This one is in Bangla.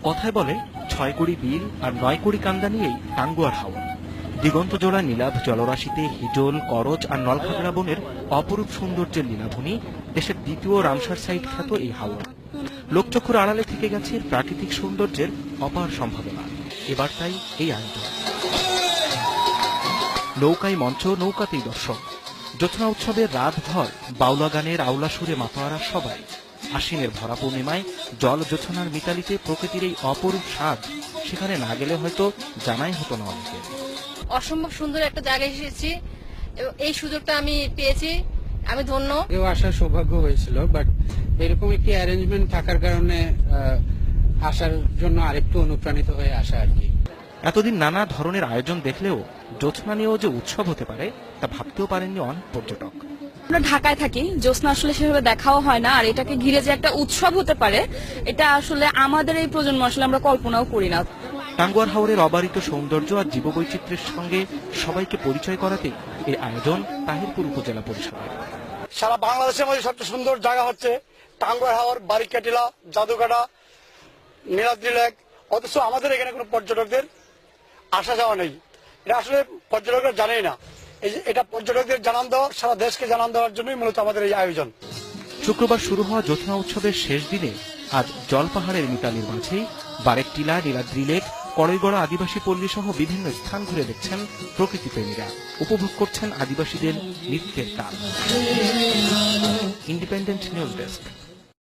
কথায় বলে ৬ কোটি বিল আর ৯ কোটি কান্দা নিয়েই টাঙ্গুয়ার হাওর। দিগন্ত জোড়া নীলাভ জলরাশিতে হিজল, করচ আর নলখাগড়া বনের অপরূপ সৌন্দর্যের লীলাভূমি দেশের দ্বিতীয় রামসার সাইট খ্যাত এই হাওর। লোকচক্ষুর আড়ালে থেকে গেছে প্রাকৃতিক সৌন্দর্যের অপার সম্ভাবনা। এবার তাই এই আয়োজন। নৌকায় মঞ্চ, নৌকাতেই দর্শক। জ্যোৎস্না উৎসবের রাতভর বাউলা গানের আওলা সুরে মাতোয়ারা সবাই। আশ্বিনের ভরা পূর্ণিমায় জল জ্যোৎস্নার মিতালিতে প্রকৃতির এই অপরূপ স্বাদ সেখানে না গেলে হয়তো জানাই হতো না অনেকের। অসম্ভব সুন্দর একটা জায়গায় এসেছি, এই সুযোগটা আমি পেয়েছি, আমি ধন্য। কেউ আসার সৌভাগ্য হয়েছিল, বাট এরকম একটি অ্যারেঞ্জমেন্ট থাকার কারণে আসার জন্য আরেকটু অনুপ্রাণিত হয়ে আসা আর কি। এতদিন নানা ধরনের আয়োজন দেখলেও জ্যোৎস্না নিয়েও যে উৎসব হতে পারে তা ভাবতেও পারেননি অনেক পর্যটক। আমরা ঢাকায় থাকি, জ্যোৎস্না আসলে সেভাবে দেখাও হয় না, আর এটাকে ঘিরে যে একটা উৎসব হতে পারে এটা আসলে আমাদের এই প্রজন্ম আসলে আমরা কল্পনাও করি না। টাঙ্গুয়ার হাওরের অবারিত সৌন্দর্য আর জীববৈচিত্র্যের সঙ্গে সবাইকে পরিচয় করাতেই এই আয়োজন তাহিরপুর উপজেলা পরিষদের। সারা বাংলাদেশের মধ্যে সবচেয়ে সুন্দর জায়গা হচ্ছে টাঙ্গুয়ার হাওর, বারিকাটিলা, জাদুকাটা, নীলাদ্রি লেক। অথচ আমাদের এখানে কোনো পর্যটকদের আসা যাওয়া নেই। এটা আসলে পর্যটকরা জানেই না। এটা পর্যটকদের জানান দেওয়া, সারা দেশকে জানান দেওয়ার জন্যই মূলত আমাদের এই আয়োজন। শুক্রবার শুরু হওয়া জ্যোৎস্না উৎসবের শেষ দিনে আজ জলপাহাড়ের মিতালির মাঝেই বারেকটিলা, নীলাদ্রি লেক, কড়ইগড়া আদিবাসী পল্লী সহ বিভিন্ন স্থান ঘুরে দেখছেন প্রকৃতিপ্রেমীরা। উপভোগ করছেন আদিবাসীদের নৃত্যের তাল। Independent news desk.